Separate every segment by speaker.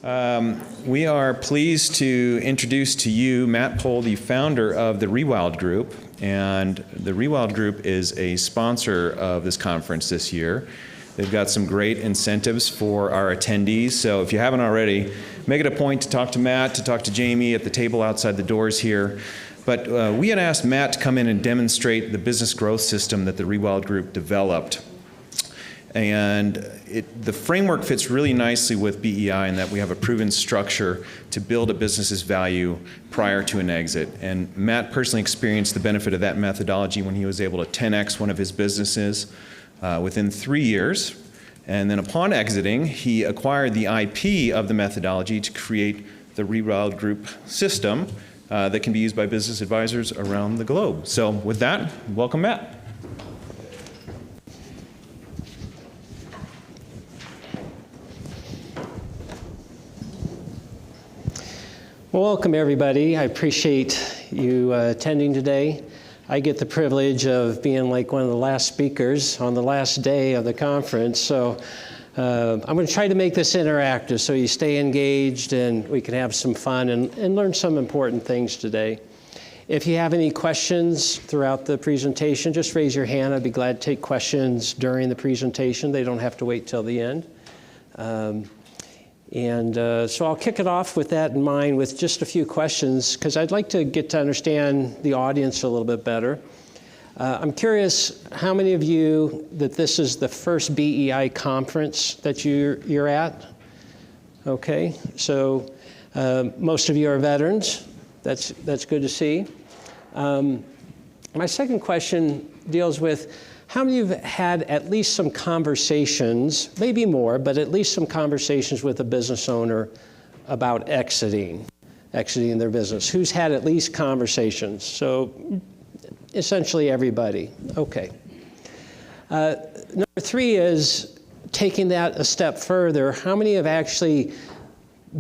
Speaker 1: We are pleased to introduce to you Matt Pohl, the founder of the ReWild Group. And the ReWild Group is a sponsor of this conference this year. They've got some great incentives for our attendees. So if you haven't already, make it a point to talk to Matt, to talk to Jamie at the table outside the doors here. But we had asked Matt to come in and demonstrate the business growth system that the ReWild Group developed. And the framework fits really nicely with BEI in that we have a proven structure to build a business's value prior to an exit. And Matt personally experienced the benefit of that methodology when he was able to 10x one of his businesses within 3 years. And then upon exiting, he acquired the IP of the methodology to create the ReWild Group system that can be used by business advisors around the globe. So with that, welcome Matt.
Speaker 2: Well, welcome everybody. I appreciate you attending today. I get the privilege of being like one of the last speakers on the last day of the conference. So I'm going to try to make this interactive so you stay engaged and we can have some fun and learn some important things today. If you have any questions throughout the presentation, just raise your hand. I'd be glad to take questions during the presentation. They don't have to wait till the end. So I'll kick it off with that in mind with just a few questions because I'd like to get to understand the audience a little bit better. I'm curious how many of you that this is the first BEI conference that you're at? Okay, so most of you are veterans. That's good to see. My second question deals with how many of you have had at least some conversations, maybe more, but at least some conversations with a business owner about exiting their business? Who's had at least conversations? So essentially everybody. Okay. Number three is taking that a step further. How many have actually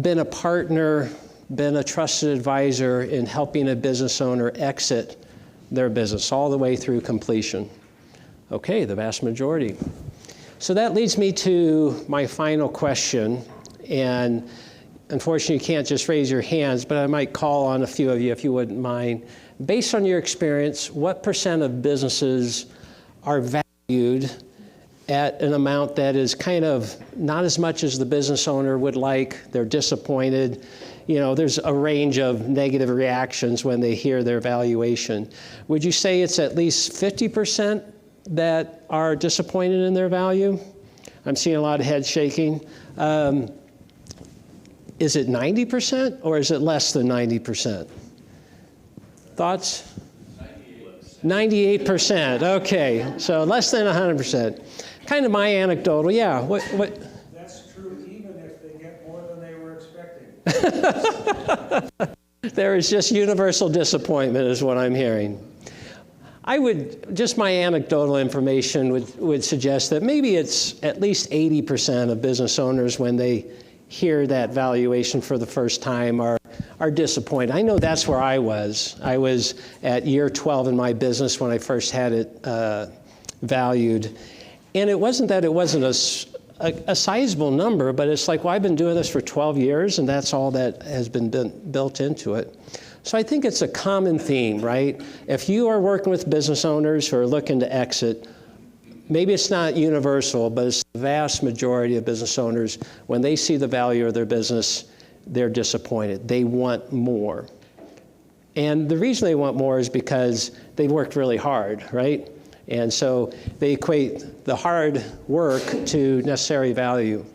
Speaker 2: been a partner, been a trusted advisor in helping a business owner exit their business all the way through completion? Okay, the vast majority. So that leads me to my final question, and unfortunately you can't just raise your hands, but I might call on a few of you if you wouldn't mind. Based on your experience, what % of businesses are valued at an amount that is kind of not as much as the business owner would like? They're disappointed. You know, there's a range of negative reactions when they hear their valuation. Would you say it's at least 50% that are disappointed in their value? I'm seeing a lot of head shaking. Is it 90% or is it less than 90%? Thoughts? 98%, okay. So less than 100%. Kind of my anecdotal, yeah. What?
Speaker 3: That's true even if they get more than they were expecting.
Speaker 2: There is just universal disappointment is what I'm hearing. Just my anecdotal information would suggest that maybe it's at least 80% of business owners when they hear that valuation for the first time are disappointed. I know that's where I was. I was at year 12 in my business when I first had it valued. And it wasn't that it wasn't a sizable number, but it's like, well, I've been doing this for 12 years and that's all that has been built into it. So I think it's a common theme, right? If you are working with business owners who are looking to exit, maybe it's not universal, but it's the vast majority of business owners, when they see the value of their business, they're disappointed. They want more. And the reason they want more is because they've worked really hard, right? And so they equate the hard work to necessary value.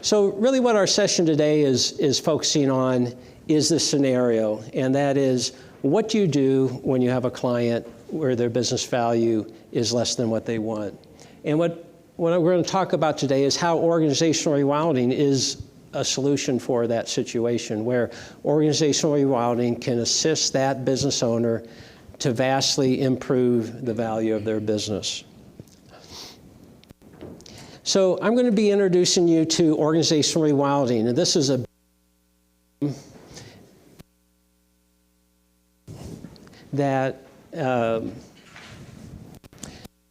Speaker 2: So really what our session today is focusing on is this scenario, and that is what do you do when you have a client where their business value is less than what they want? And what we're going to talk about today is how organizational rewilding is a solution for that situation, where organizational rewilding can assist that business owner to vastly improve the value of their business. So I'm going to be introducing you to organizational rewilding, and this is a that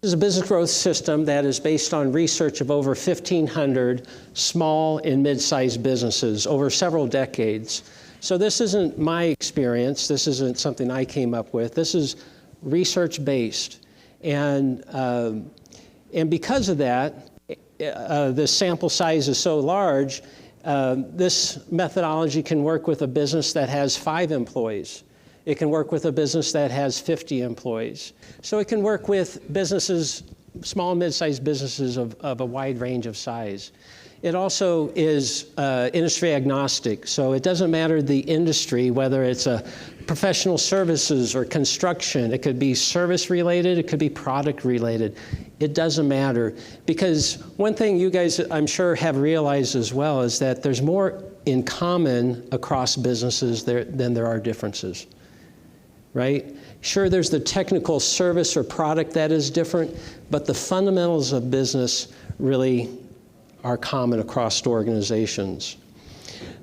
Speaker 2: is a business growth system that is based on research of over 1,500 small and mid-sized businesses over several decades. So this isn't my experience. This isn't something I came up with. This is research-based. And because of that, the sample size is so large, this methodology can work with a business that has 5 employees. It can work with a business that has 50 employees. So it can work with businesses, small and mid-sized businesses of a wide range of size. It also is industry agnostic, so it doesn't matter the industry, whether it's a professional services or construction. It could be service related, it could be product related. It doesn't matter, because one thing you guys, I'm sure, have realized as well is that there's more in common across businesses than there are differences, right? Sure, there's the technical service or product that is different, but the fundamentals of business really are common across organizations.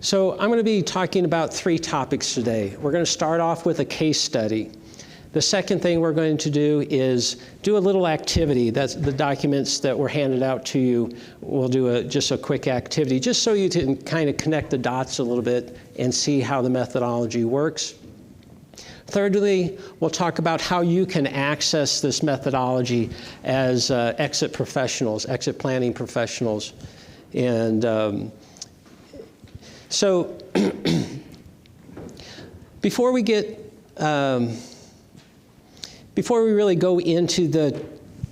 Speaker 2: So I'm going to be talking about 3 topics today. We're going to start off with a case study. The second thing we're going to do is do a little activity. That's the documents that were handed out to you. We'll do just a quick activity, just so you can kind of connect the dots a little bit and see how the methodology works. Thirdly, we'll talk about how you can access this methodology as exit professionals, exit planning professionals. And so before we really go into the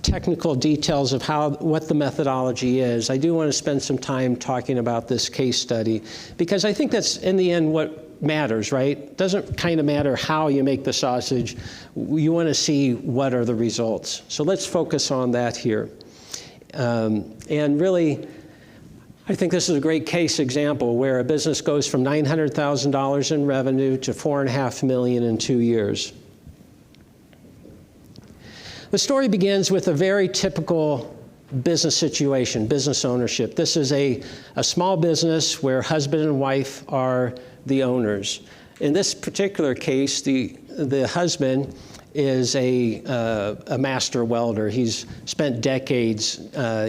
Speaker 2: technical details of what the methodology is, I do want to spend some time talking about this case study, because I think that's, in the end, what matters, right? It doesn't kind of matter how you make the sausage. You want to see what are the results. So let's focus on that here. And really, I think this is a great case example where a business goes from $900,000 in revenue to $4.5 million in 2 years. The story begins with a very typical business situation, business ownership. This is a small business where husband and wife are the owners. In this particular case, the husband is a master welder. He's spent decades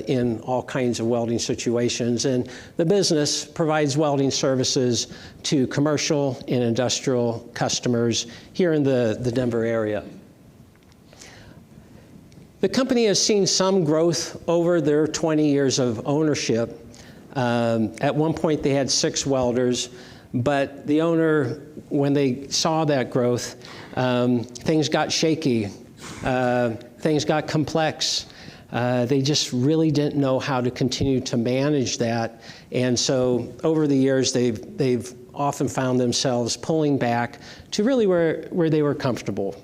Speaker 2: in all kinds of welding situations, and the business provides welding services to commercial and industrial customers here in the Denver area. The company has seen some growth over their 20 years of ownership. At one point, they had 6 welders, but the owner, when they saw that growth, things got shaky, things got complex. They just really didn't know how to continue to manage that. And so over the years, they've often found themselves pulling back to really where they were comfortable.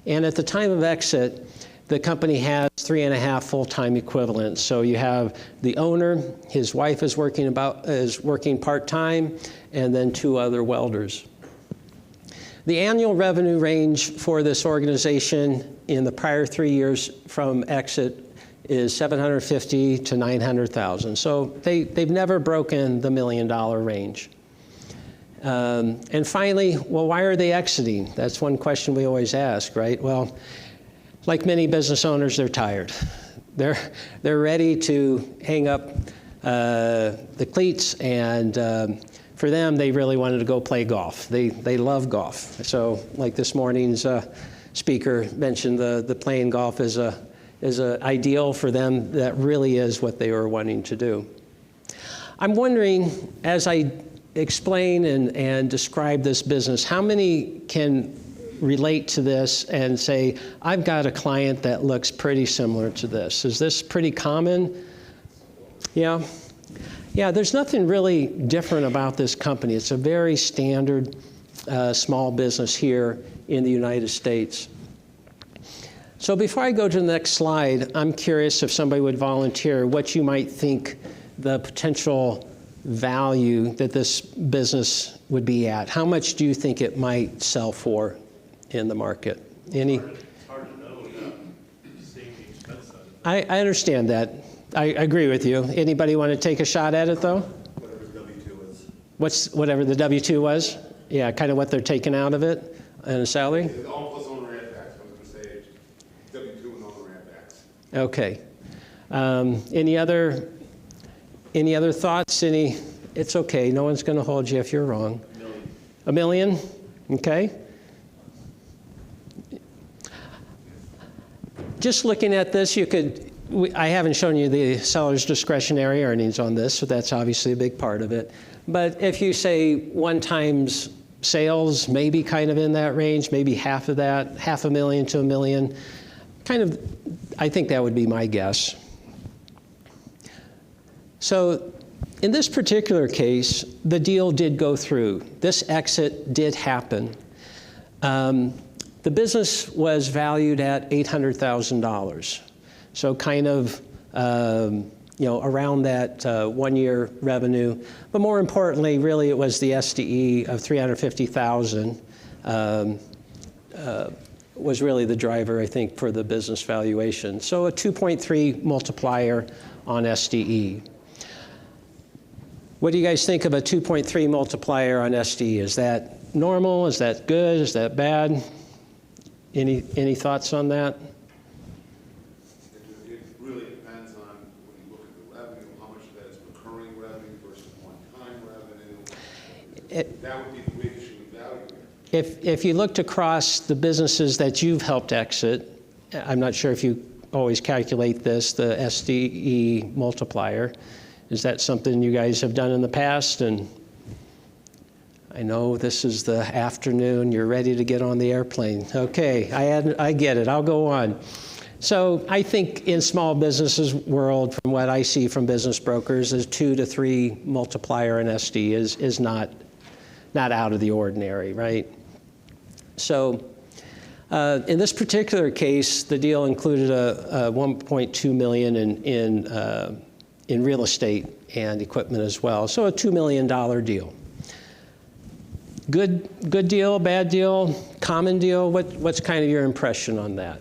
Speaker 2: And at the time of exit, the company has 3.5 full-time equivalents. So you have the owner, his wife is working part-time, and then 2 other welders. The annual revenue range for this organization in the prior 3 years from exit is $750,000 to $900,000. So they've never broken the $1 million range. And finally, well, why are they exiting? That's one question we always ask, right? Well, like many business owners, they're tired. They're ready to hang up the cleats, and for them, they really wanted to go play golf. They love golf. So, like this morning's speaker mentioned, the playing golf is a ideal for them. That really is what they were wanting to do. I'm wondering, as I explain and describe this business, how many can relate to this and say, I've got a client that looks pretty similar to this? Is this pretty common? Yeah. Yeah, there's nothing really different about this company. It's a very standard small business here in the United States. So before I go to the next slide, I'm curious if somebody would volunteer what you might think the potential value that this business would be at. How much do you think it might sell for in the market? Any?
Speaker 4: It's hard to know without seeing the expense of it.
Speaker 2: I understand that. I agree with you. Anybody want to take a shot at it, though?
Speaker 4: Whatever the W-2 is.
Speaker 2: Whatever the W-2 was? Yeah, kind of what they're taking out of it and a salary?
Speaker 4: All plus owner add backs. I was going to say W-2 and owner add backs.
Speaker 2: Okay. Any other thoughts? It's okay. No one's going to hold you if you're wrong. $1 million? Okay. Just looking at this, I haven't shown you the seller's discretionary earnings on this, so that's obviously a big part of it. But if you say 1 times sales, maybe kind of in that range, maybe half of that, $500,000 to $1 million, kind of, I think that would be my guess. So in this particular case, the deal did go through. This exit did happen. The business was valued at $800,000. So kind of, around that 1-year revenue. But more importantly, really, it was the SDE of $350,000 was really the driver, I think, for the business valuation. So a 2.3 multiplier on SDE. What do you guys think of a 2.3 multiplier on SDE? Is that normal? Is that good? Is that bad? Any thoughts on that?
Speaker 5: It really depends on when you look at the revenue, how much of that is recurring revenue versus one-time revenue. That would be the big issue in value.
Speaker 2: If you looked across the businesses that you've helped exit, I'm not sure if you always calculate this, the SDE multiplier. Is that something you guys have done in the past? And I know this is the afternoon, you're ready to get on the airplane. Okay, I get it, I'll go on. So I think in small businesses world, from what I see from business brokers, is 2 to 3 multiplier in SD is not out of the ordinary, right? So in this particular case, the deal included a $1.2 million in real estate and equipment as well. So a $2 million deal. Good deal, bad deal, common deal? What's kind of your impression on that?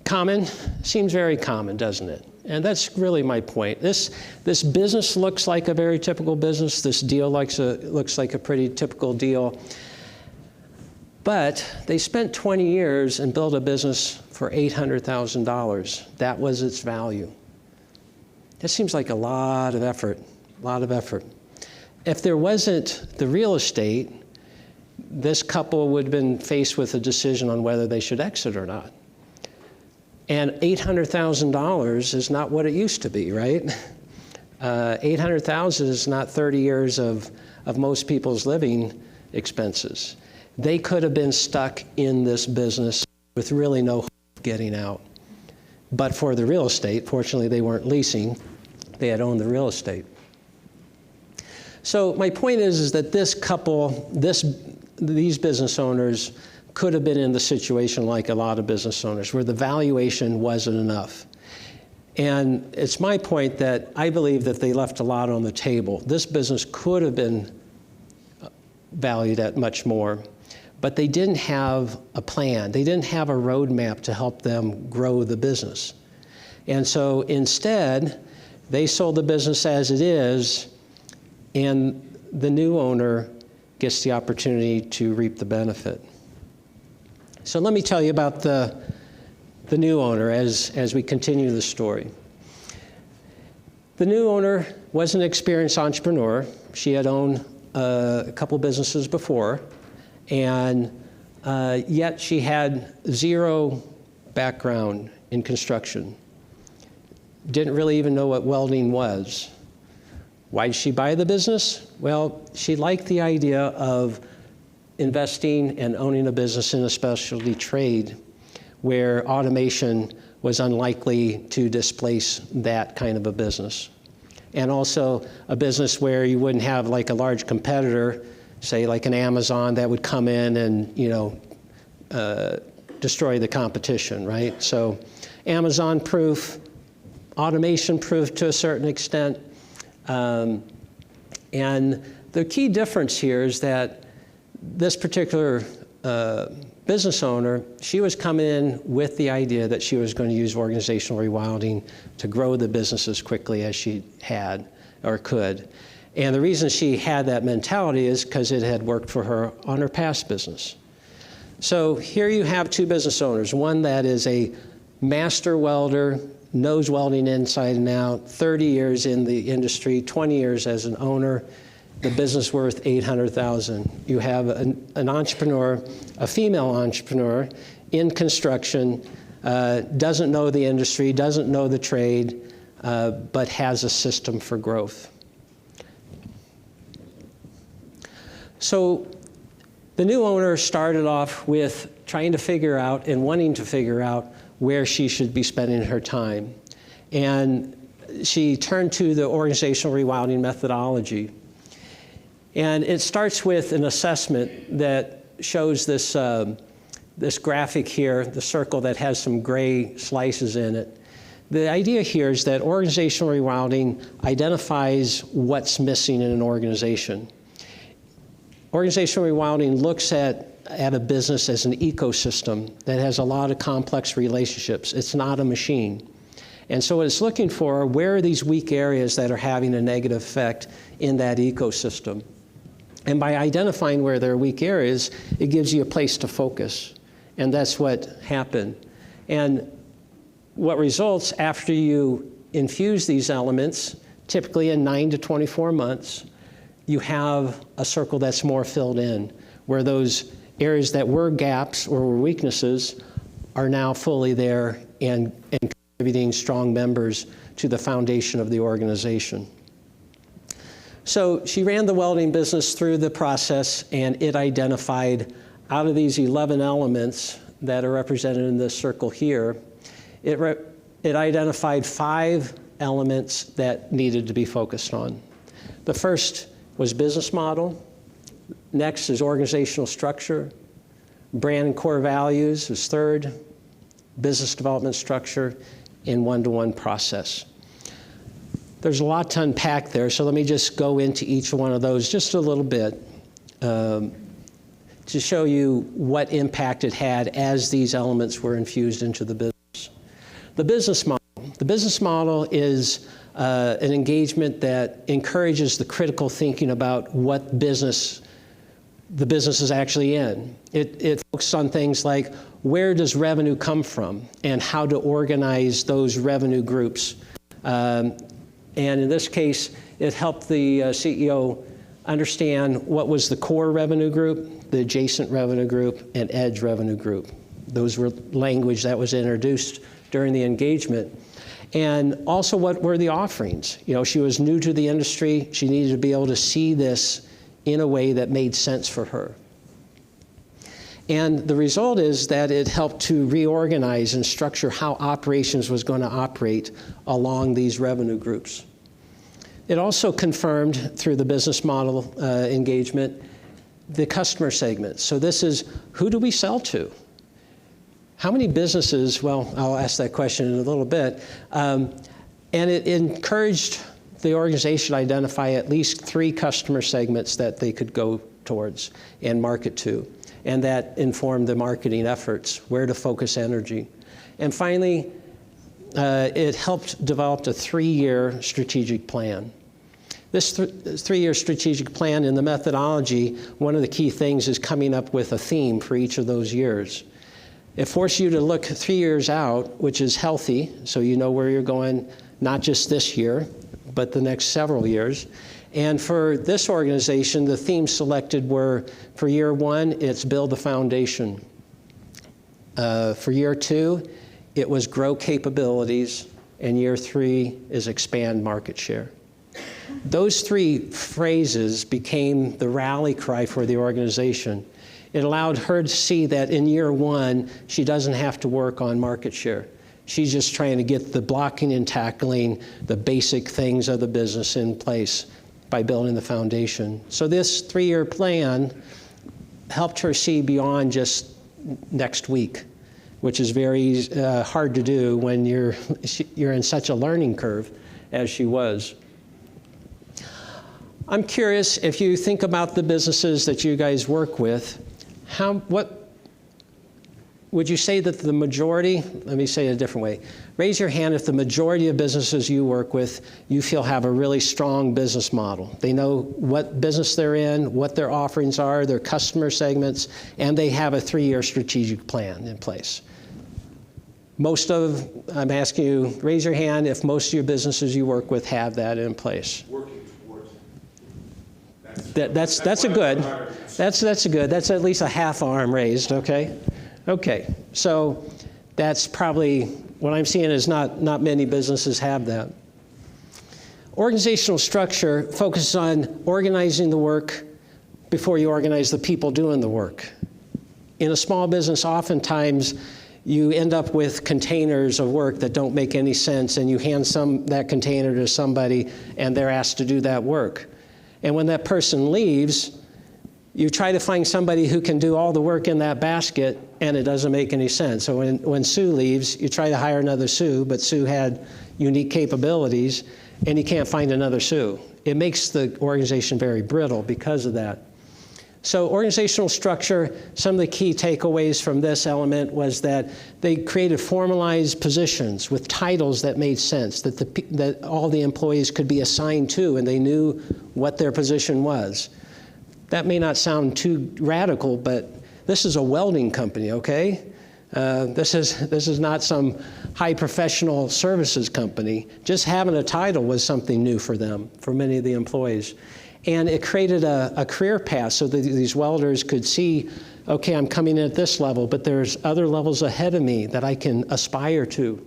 Speaker 2: Common? Seems very common, doesn't it? And that's really my point. This business looks like a very typical business. This deal looks like a pretty typical deal. But they spent 20 years and built a business for $800,000. That was its value. That seems like a lot of effort, If there wasn't the real estate, this couple would have been faced with a decision on whether they should exit or not. And $800,000 is not what it used to be, right? $800,000 is not 30 years of most people's living expenses. They could have been stuck in this business with really no hope of getting out. But for the real estate, fortunately they weren't leasing, they had owned the real estate. So my point is that this couple, these business owners could have been in the situation like a lot of business owners where the valuation wasn't enough. And it's my point that I believe that they left a lot on the table. This business could have been valued at much more, but they didn't have a plan. They didn't have a roadmap to help them grow the business. And so instead, they sold the business as it is, and the new owner gets the opportunity to reap the benefit. So let me tell you about the new owner as we continue the story. The new owner was an experienced entrepreneur. She had owned a couple businesses before, and yet she had zero background in construction. Didn't really even know what welding was. Why did she buy the business? Well, she liked the idea of investing and owning a business in a specialty trade where automation was unlikely to displace that kind of a business. And also a business where you wouldn't have like a large competitor, say like an Amazon, that would come in and destroy the competition, right? So Amazon-proof, automation-proof to a certain extent. And the key difference here is that this particular business owner, she was coming in with the idea that she was going to use organizational rewilding to grow the business as quickly as she had or could. And the reason she had that mentality is because it had worked for her on her past business. So here you have two business owners, one that is a master welder, knows welding inside and out, 30 years in the industry, 20 years as an owner, the business worth $800,000. You have an entrepreneur, a female entrepreneur in construction, doesn't know the industry, doesn't know the trade, but has a system for growth. So the new owner started off with trying to figure out and wanting to figure out where she should be spending her time. And she turned to the organizational rewilding methodology. And it starts with an assessment that shows this, this graphic here, the circle that has some gray slices in it. The idea here is that organizational rewilding identifies what's missing in an organization. Organizational rewilding looks at a business as an ecosystem that has a lot of complex relationships. It's not a machine. And so what it's looking for, where are these weak areas that are having a negative effect in that ecosystem? And by identifying where there are weak areas, it gives you a place to focus. And that's what happened. And what results after you infuse these elements, typically in 9 to 24 months, you have a circle that's more filled in, where those areas that were gaps or were weaknesses are now fully there and contributing strong members to the foundation of the organization. So she ran the welding business through the process, and it identified, out of these 11 elements that are represented in this circle here, it identified 5 elements that needed to be focused on. The first was business model. Next is organizational structure. Brand and core values is third. Business development structure, and one-to-one process. There's a lot to unpack there, so let me just go into each one of those just a little bit to show you what impact it had as these elements were infused into the business. The business model. The business model is an engagement that encourages the critical thinking about what the business is actually in. It focuses on things like, where does revenue come from and how to organize those revenue groups. And in this case, it helped the CEO understand what was the core revenue group, the adjacent revenue group, and edge revenue group. Those were language that was introduced during the engagement. And also, what were the offerings? You know, she was new to the industry. She needed to be able to see this in a way that made sense for her. And the result is that it helped to reorganize and structure how operations was going to operate along these revenue groups. It also confirmed, through the business model engagement, the customer segment. So this is, who do we sell to? How many businesses, well, I'll ask that question in a little bit. And it encouraged the organization to identify at least 3 customer segments that they could go towards and market to. And that informed the marketing efforts, where to focus energy. And finally, it helped develop a 3-year strategic plan. This 3-year strategic plan, in the methodology, one of the key things is coming up with a theme for each of those years. It forces you to look 3 years out, which is healthy, so you know where you're going, not just this year, but the next several years. And for this organization, the themes selected were, for year 1, it's build the foundation. For year 2, it was grow capabilities, and year 3 is expand market share. Those 3 phrases became the rally cry for the organization. It allowed her to see that in year 1, she doesn't have to work on market share. She's just trying to get the blocking and tackling, the basic things of the business in place by building the foundation. So this 3-year plan helped her see beyond just next week, which is very hard to do when you're in such a learning curve as she was. I'm curious, if you think about the businesses that you guys work with, would you say that the majority, let me say it a different way, raise your hand if the majority of businesses you work with, you feel have a really strong business model. They know what business they're in, what their offerings are, their customer segments, and they have a 3-year strategic plan in place. I'm asking you, raise your hand if most of your businesses you work with have that in place.
Speaker 5: Working towards it.
Speaker 2: That's a good. That's a good. That's at least a half arm raised. Okay. Okay. So that's probably what I'm seeing is not many businesses have that. Organizational structure focuses on organizing the work before you organize the people doing the work. In a small business, oftentimes you end up with containers of work that don't make any sense, and you hand that container to somebody, and they're asked to do that work. And when that person leaves, you try to find somebody who can do all the work in that basket, and it doesn't make any sense. So when Sue leaves, you try to hire another Sue, but Sue had unique capabilities, and you can't find another Sue. It makes the organization very brittle because of that. So organizational structure, some of the key takeaways from this element was that they created formalized positions with titles that made sense, that all the employees could be assigned to, and they knew what their position was. That may not sound too radical, but this is a welding company, okay? This is not some high professional services company. Just having a title was something new for them, for many of the employees. And it created a career path so that these welders could see, okay, I'm coming in at this level, but there's other levels ahead of me that I can aspire to.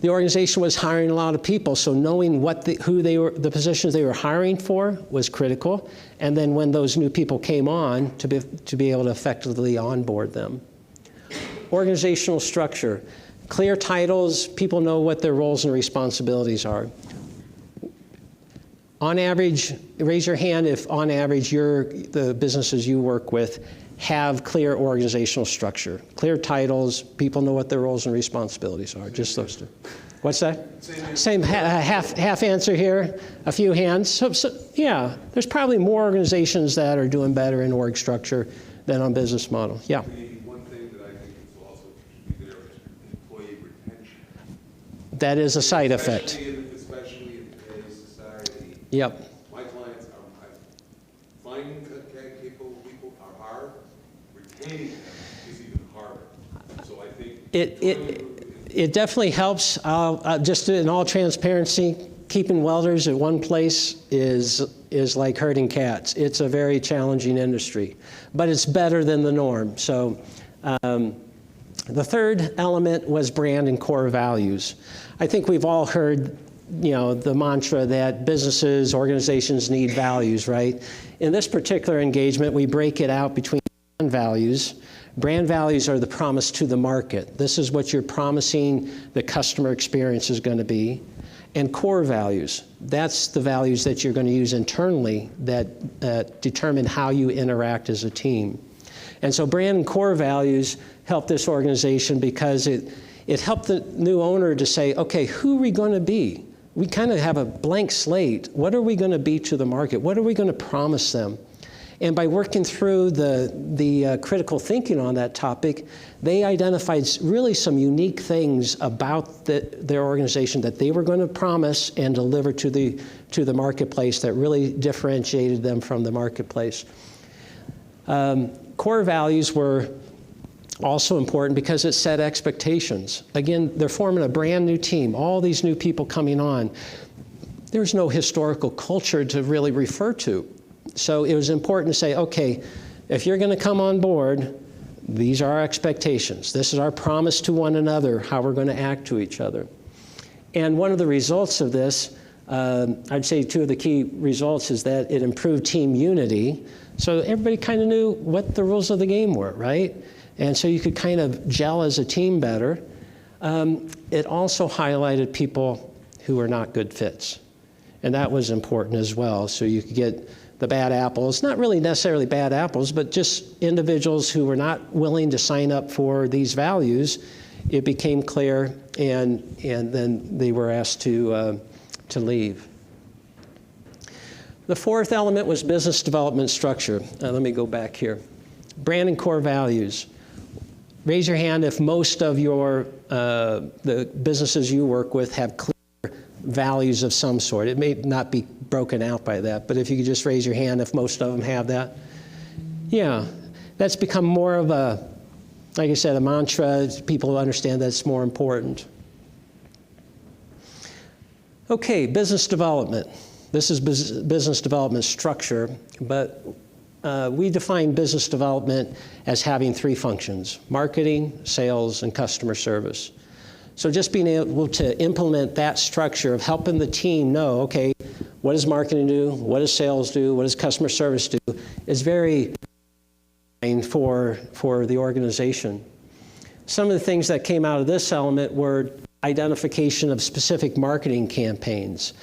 Speaker 2: The organization was hiring a lot of people, so knowing the positions they were hiring for was critical. And then when those new people came on, to be able to effectively onboard them. Organizational structure, clear titles, people know what their roles and responsibilities are. On average, raise your hand if on average the businesses you work with have clear organizational structure. Clear titles, people know what their roles and responsibilities are, just those two. What's that? Same half answer here, a few hands. So, yeah, there's probably more organizations that are doing better in org structure than on business model. Yeah.
Speaker 5: Maybe one thing that I think is also should be there is employee retention.
Speaker 2: That is a side effect.
Speaker 5: Especially in today's society.
Speaker 2: Yep.
Speaker 5: My clients finding capable people are hard. Retaining them is even harder. So I think
Speaker 2: it definitely helps. Just in all transparency, keeping welders at one place is like herding cats. It's a very challenging industry, but it's better than the norm. So the third element was brand and core values. I think we've all heard the mantra that businesses, organizations need values, right? In this particular engagement, we break it out between brand values. Brand values are the promise to the market. This is what you're promising the customer experience is going to be. And core values, that's the values that you're going to use internally that determine how you interact as a team. And so brand and core values help this organization because it helped the new owner to say, okay, who are we going to be? We kind of have a blank slate. What are we going to be to the market? What are we going to promise them? And by working through the critical thinking on that topic, they identified really some unique things about their organization that they were going to promise and deliver to the marketplace that really differentiated them from the marketplace. Core values were also important because it set expectations. Again, they're forming a brand new team, all these new people coming on. There's no historical culture to really refer to. So it was important to say, okay, if you're going to come on board, these are our expectations. This is our promise to one another, how we're going to act to each other. And one of the results of this, I'd say two of the key results is that it improved team unity. So everybody kind of knew what the rules of the game were, right? And so you could kind of gel as a team better. It also highlighted people who were not good fits. And that was important as well. So you could get the bad apples, not really necessarily bad apples, but just individuals who were not willing to sign up for these values. It became clear, and then they were asked to leave. The fourth element was business development structure. Let me go back here. Brand and core values. raise your hand if most of your, the businesses you work with have clear values of some sort. It may not be broken out by that, but if you could just raise your hand if most of them have that. Yeah, that's become more of a, like I said, a mantra. People understand that it's more important. Okay, business development. This is business development structure, but we define business development as having three functions: marketing, sales, and customer service. So just being able to implement that structure of helping the team know, okay, what does marketing do? What does sales do? What does customer service do? Is very for the organization. Some of the things that came out of this element were identification of specific marketing campaigns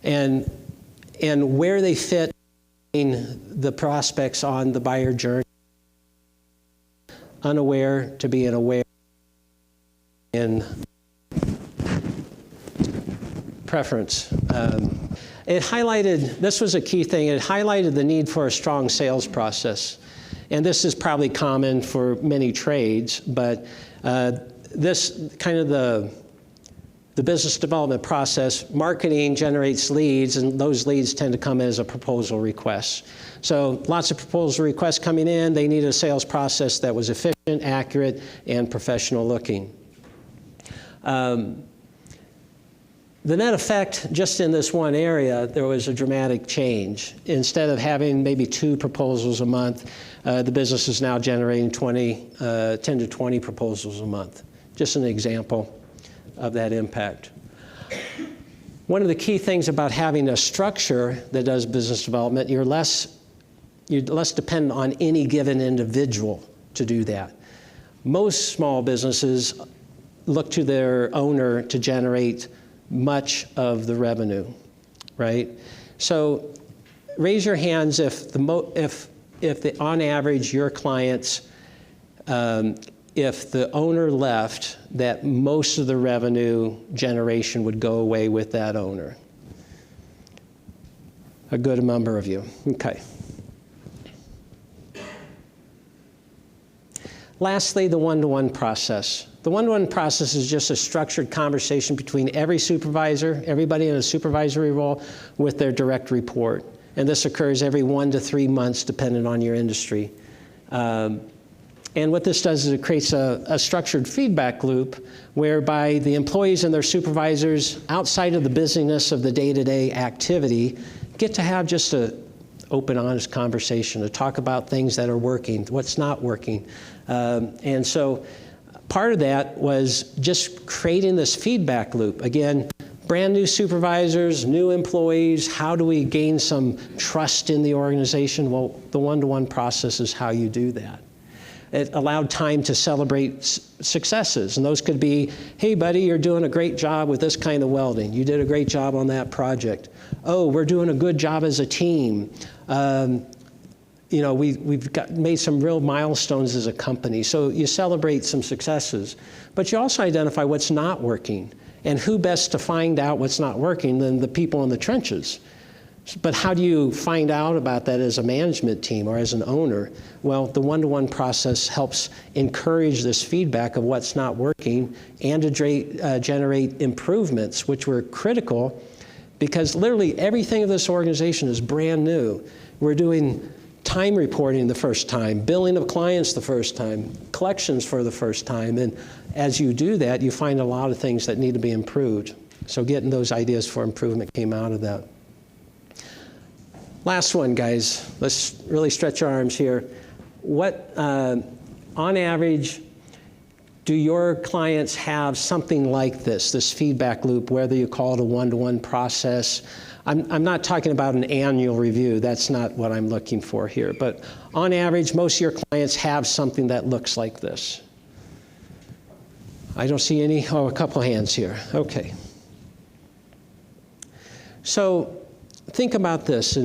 Speaker 2: and where they fit in the prospects on the buyer journey. Unaware to being aware, and preference. It highlighted, this was a key thing, it highlighted the need for a strong sales process. And this is probably common for many trades, but this kind of the business development process, marketing generates leads, and those leads tend to come as a proposal request. So lots of proposal requests coming in. They need a sales process that was efficient, accurate, and professional looking. The net effect, just in this one area, there was a dramatic change. Instead of having maybe 2 proposals a month, the business is now generating 10 to 20 proposals a month. Just an example of that impact. One of the key things about having a structure that does business development, you're less dependent on any given individual to do that. Most small businesses look to their owner to generate much of the revenue, right? So raise your hands if on average your clients, if the owner left, that most of the revenue generation would go away with that owner. A good number of you, okay. Lastly, the one-to-one process. The one-to-one process is just a structured conversation between every supervisor, everybody in a supervisory role, with their direct report. And this occurs every 1 to 3 months, depending on your industry. And what this does is it creates a structured feedback loop whereby the employees and their supervisors, outside of the busyness of the day-to-day activity, get to have just an open, honest conversation to talk about things that are working, what's not working. And so part of that was just creating this feedback loop. Again, brand new supervisors, new employees, how do we gain some trust in the organization? Well, the one-to-one process is how you do that. It allowed time to celebrate successes, and those could be, hey buddy, you're doing a great job with this kind of welding. You did a great job on that project. Oh, we're doing a good job as a team. We've made some real milestones as a company. So you celebrate some successes, but you also identify what's not working. And who best to find out what's not working than the people in the trenches? But how do you find out about that as a management team or as an owner? Well, the one-to-one process helps encourage this feedback of what's not working and to generate improvements, which were critical because literally everything of this organization is brand new. We're doing time reporting the first time, billing of clients the first time, collections for the first time. And as you do that, you find a lot of things that need to be improved. So getting those ideas for improvement came out of that. Last one, guys. Let's really stretch our arms here. What, on average, do your clients have something like this feedback loop, whether you call it a one-to-one process? I'm not talking about an annual review. That's not what I'm looking for here. But on average, most of your clients have something that looks like this. I don't see any. Oh, a couple hands here. Okay. So think about this.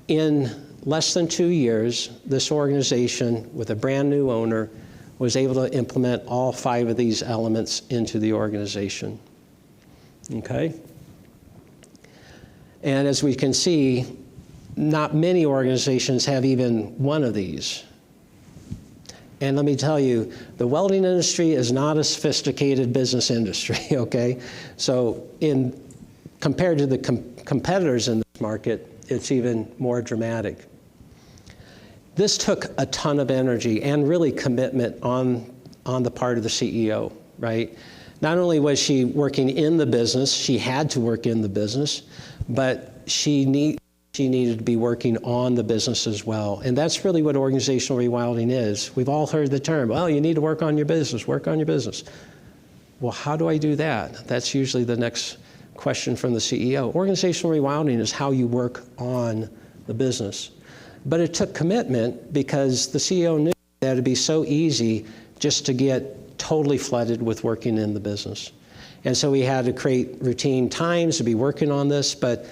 Speaker 2: In less than 2 years, this organization with a brand new owner was able to implement all 5 of these elements into the organization. Okay? And as we can see, not many organizations have even one of these. And let me tell you, the welding industry is not a sophisticated business industry, okay? So compared to the competitors in this market, it's even more dramatic. This took a ton of energy and really commitment on the part of the CEO, right? Not only was she working in the business, she had to work in the business, but she needed to be working on the business as well. And that's really what organizational rewilding is. We've all heard the term, well, you need to work on your business, work on your business. Well, how do I do that? That's usually the next question from the CEO. Organizational rewilding is how you work on the business. But it took commitment because the CEO knew that it'd be so easy just to get totally flooded with working in the business. And so we had to create routine times to be working on this, but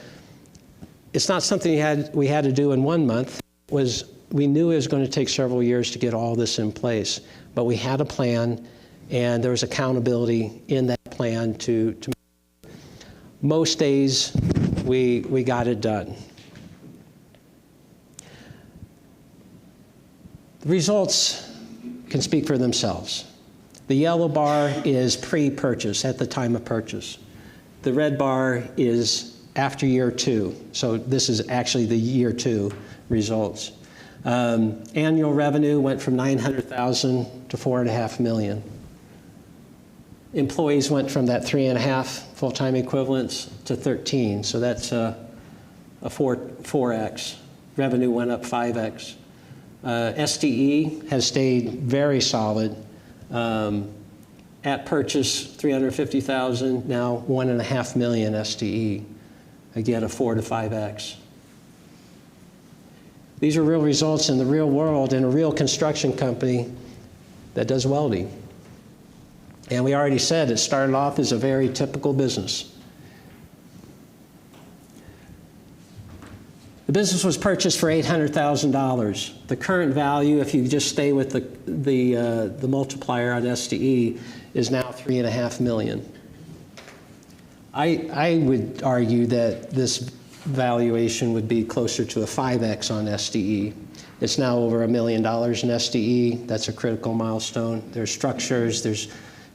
Speaker 2: it's not something we had to do in 1 month. We knew it was going to take several years to get all this in place, but we had a plan, and there was accountability in that plan to most days we got it done. The results can speak for themselves. The yellow bar is pre-purchase, at the time of purchase. The red bar is after year 2. So this is actually the year 2 results. Annual revenue went from $900,000 to $4.5 million. Employees went from that 3.5 full-time equivalents to 13. So that's a 4x. Revenue went up 5x. SDE has stayed very solid. At purchase, $350,000, now $1.5 million SDE. Again, a 4 to 5x. These are real results in the real world in a real construction company that does welding. And we already said it started off as a very typical business. The business was purchased for $800,000. The current value, if you just stay with the multiplier on SDE, is now $3.5 million. I would argue that this valuation would be closer to a 5x on SDE. It's now over $1 million in SDE. That's a critical milestone. There's structures, there's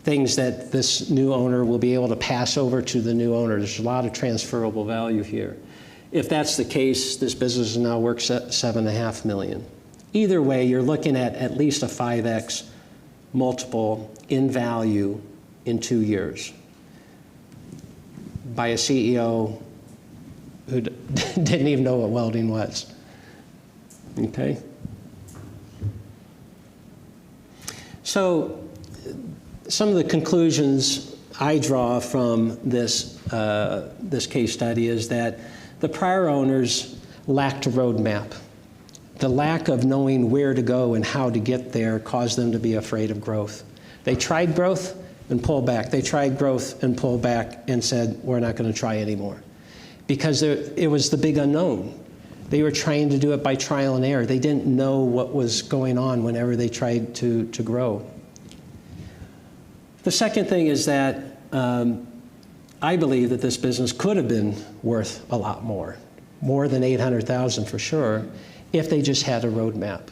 Speaker 2: things that this new owner will be able to pass over to the new owner. There's a lot of transferable value here. If that's the case, this business is now worth $7.5 million. Either way, you're looking at least a 5x multiple in value in 2 years by a CEO who didn't even know what welding was. Okay? So some of the conclusions I draw from this case study is that the prior owners lacked a roadmap. The lack of knowing where to go and how to get there caused them to be afraid of growth. They tried growth and pulled back. They tried growth and pulled back and said, we're not going to try anymore. Because it was the big unknown. They were trying to do it by trial and error. They didn't know what was going on whenever they tried to grow. The second thing is that I believe that this business could have been worth a lot more than $800,000 for sure, if they just had a roadmap.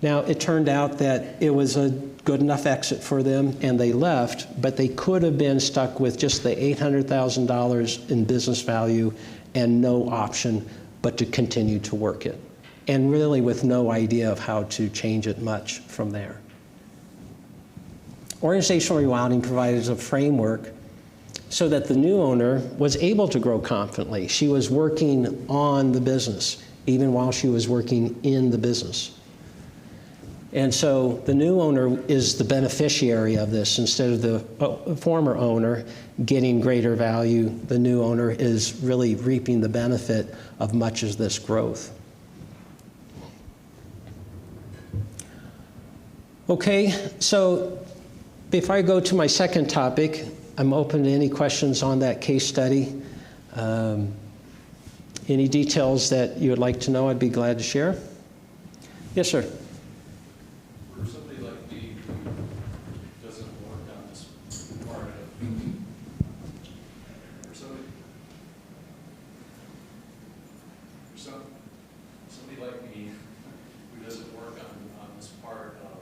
Speaker 2: Now, it turned out that it was a good enough exit for them and they left, but they could have been stuck with just the $800,000 in business value and no option but to continue to work it, and really with no idea of how to change it much from there. Organizational rewilding provided a framework so that the new owner was able to grow confidently. She was working on the business, even while she was working in the business. And so the new owner is the beneficiary of this. Instead of the former owner getting greater value, the new owner is really reaping the benefit of much of this growth. Okay, so before I go to my second topic, I'm open to any questions on that case study. Any details that you would like to know, I'd be glad to share. Yes, sir.
Speaker 4: For somebody like me who doesn't work on this part of, somebody like me who doesn't work on this part of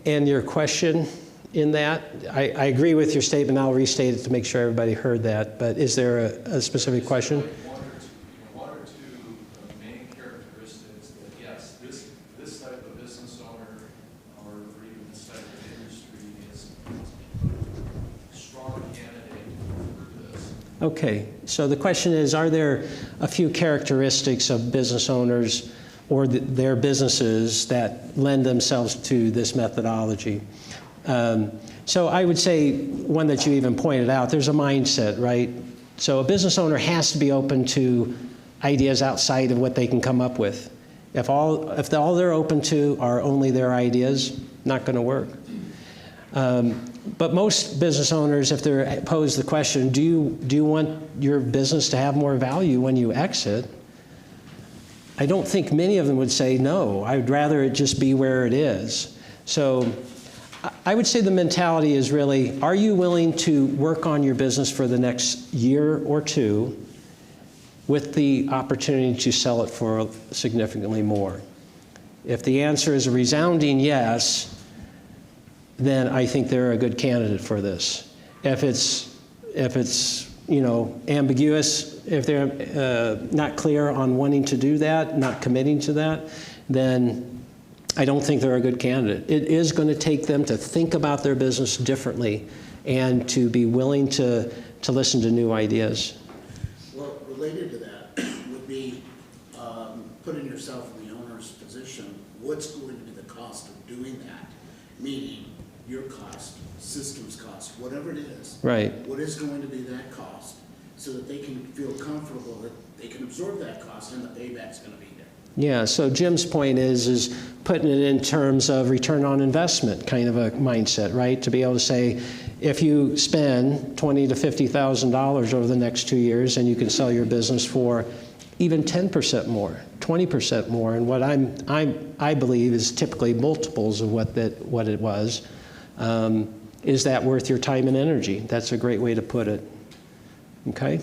Speaker 2: And your question in that, I agree with your statement. I'll restate it to make sure everybody heard that. But is there a specific question?
Speaker 4: Like one or two main characteristics that, yes, this type of business owner or even this type of industry is a strong candidate for this.
Speaker 2: Okay, so the question is, are there a few characteristics of business owners or their businesses that lend themselves to this methodology? So I would say one that you even pointed out, there's a mindset, right? So a business owner has to be open to ideas outside of what they can come up with. If all they're open to are only their ideas, not going to work. But most business owners, if they're posed the question, do you want your business to have more value when you exit? I don't think many of them would say no. I would rather it just be where it is. So I would say the mentality is really, are you willing to work on your business for the next year or two with the opportunity to sell it for significantly more? If the answer is a resounding yes, then I think they're a good candidate for this. If it's ambiguous, if they're not clear on wanting to do that, not committing to that, then I don't think they're a good candidate. It is going to take them to think about their business differently and to be willing to listen to new ideas.
Speaker 6: Well, related to that would be putting yourself in the owner's position. What's going to be the cost of doing that? Meaning your cost, systems cost, whatever it is.
Speaker 2: Right.
Speaker 6: What is going to be that cost so that they can feel comfortable that they can absorb that cost and the payback's going to be there?
Speaker 2: Yeah, so Jim's point is putting it in terms of return on investment kind of a mindset, right? To be able to say, if you spend $20,000 to $50,000 over the next 2 years and you can sell your business for even 10% more, 20% more, and what I believe is typically multiples of what it was, is that worth your time and energy? That's a great way to put it. Okay?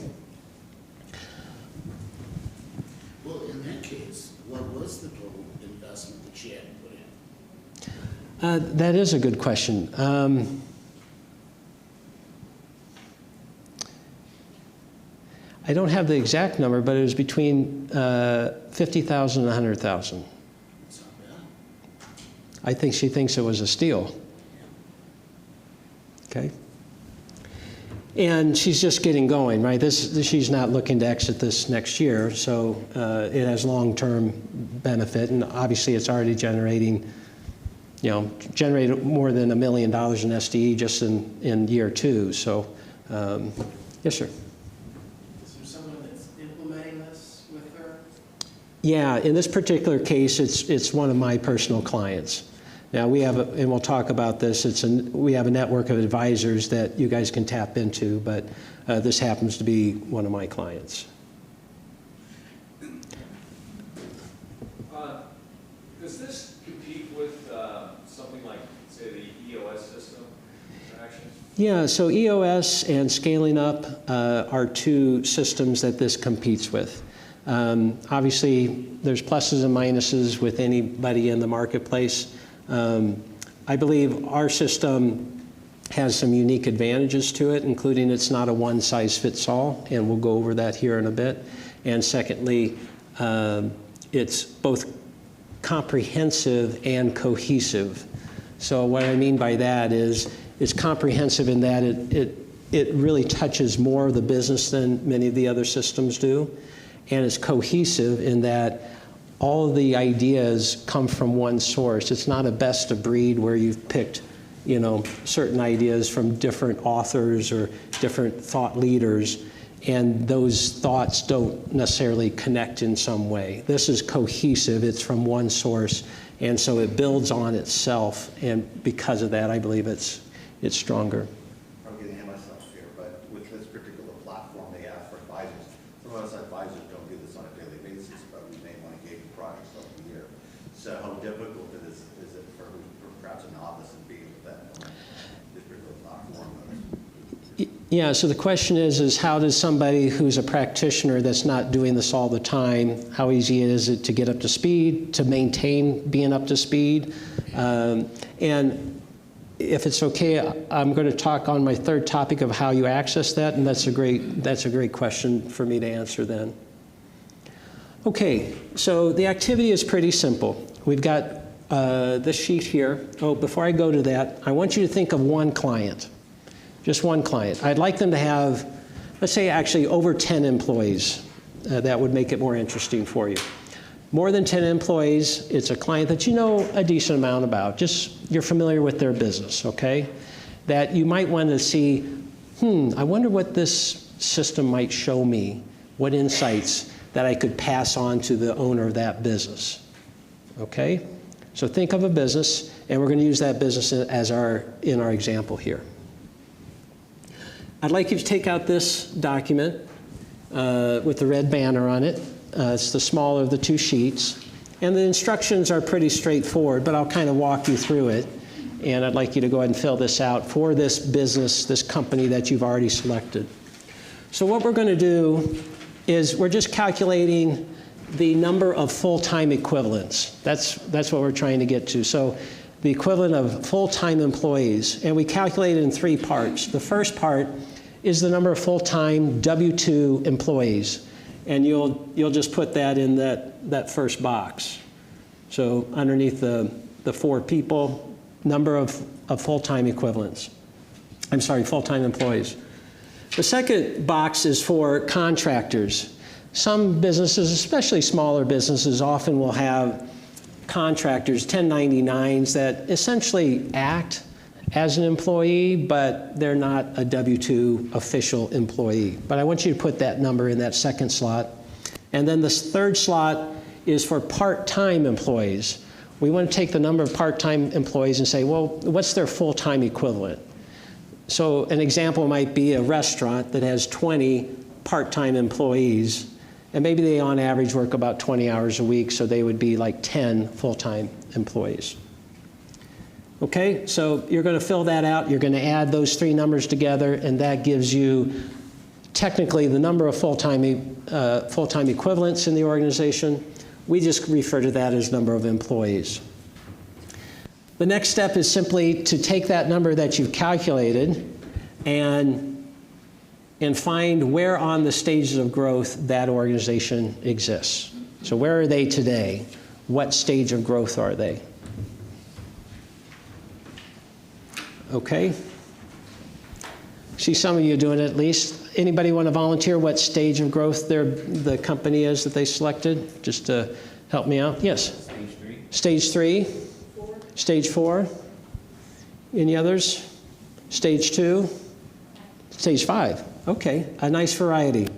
Speaker 6: Well, in that case, what was the total investment that you had to put in?
Speaker 2: That is a good question. I don't have the exact number, but it was between 50,000 and 100,000.
Speaker 6: It's not bad.
Speaker 2: I think she thinks it was a steal. Okay. And she's just getting going, right? She's not looking to exit this next year, so it has long-term benefit, and obviously it's already generated more than $1 million in SDE just in year 2. So, yes, sir.
Speaker 7: Is there someone that's implementing this with her?
Speaker 2: Yeah, in this particular case, it's one of my personal clients. Now we have, and we'll talk about this, we have a network of advisors that you guys can tap into, but this happens to be one of my clients.
Speaker 4: Does this compete with something like, say, the EOS system interaction?
Speaker 2: Yeah, so EOS and Scaling Up are two systems that this competes with. Obviously, there's pluses and minuses with anybody in the marketplace. I believe our system has some unique advantages to it, including it's not a one-size-fits-all, and we'll go over that here in a bit. And secondly, it's both comprehensive and cohesive. So what I mean by that is it's comprehensive in that it really touches more of the business than many of the other systems do, and it's cohesive in that all of the ideas come from one source. It's not a best of breed where you've picked, certain ideas from different authors or different thought leaders, and those thoughts don't necessarily connect in some way. This is cohesive. It's from one source, and so it builds on itself, and because of that, I believe it's stronger.
Speaker 8: I'm getting ahead of myself here, but with this particular platform, they ask for advisors. Some of us advisors don't do this on a daily basis, but we may want to engage in projects over the year. So how difficult is it for perhaps a novice in being with that this particular platform?
Speaker 2: Yeah, so the question is how does somebody who's a practitioner that's not doing this all the time, how easy is it to get up to speed, to maintain being up to speed, And if it's okay, I'm going to talk on my third topic of how you access that, and that's a great question for me to answer then. Okay, so the activity is pretty simple. We've got this sheet here. Oh, before I go to that, I want you to think of one client, just one client. I'd like them to have, let's say, actually over 10 employees. That would make it more interesting for you. More than 10 employees, it's a client that you know a decent amount about, just you're familiar with their business, okay? That you might want to see, I wonder what this system might show me, what insights that I could pass on to the owner of that business, okay? So think of a business, and we're going to use that business as in our example here. I'd like you to take out this document with the red banner on it. It's the smaller of the two sheets. And the instructions are pretty straightforward, but I'll kind of walk you through it. And I'd like you to go ahead and fill this out for this business, this company that you've already selected. So what we're going to do is we're just calculating the number of full-time equivalents. That's what we're trying to get to. So the equivalent of full-time employees. And we calculate it in three parts. The first part is the number of full-time W-2 employees. And you'll just put that in that first box. So underneath the 4 people, number of full-time equivalents. I'm sorry, full-time employees. The second box is for contractors. Some businesses, especially smaller businesses, often will have contractors, 1099s, that essentially act as an employee, but they're not a W-2 official employee. But I want you to put that number in that second slot. And then the third slot is for part-time employees. We want to take the number of part-time employees and say, well, what's their full-time equivalent? So an example might be a restaurant that has 20 part-time employees, and maybe they on average work about 20 hours a week, so they would be like 10 full-time employees. Okay, so you're going to fill that out. You're going to add those 3 numbers together, and that gives you technically the number of full-time equivalents in the organization. We just refer to that as number of employees. The next step is simply to take that number that you've calculated and find where on the stages of growth that organization exists. So where are they today? What stage of growth are they? Okay. See some of you doing it at least. Anybody want to volunteer what stage of growth the company is that they selected? Just to help me out. Yes? Stage 3. Stage 3? 4. Stage 4? Any others? Stage 2? Stage 5. Okay, a nice variety.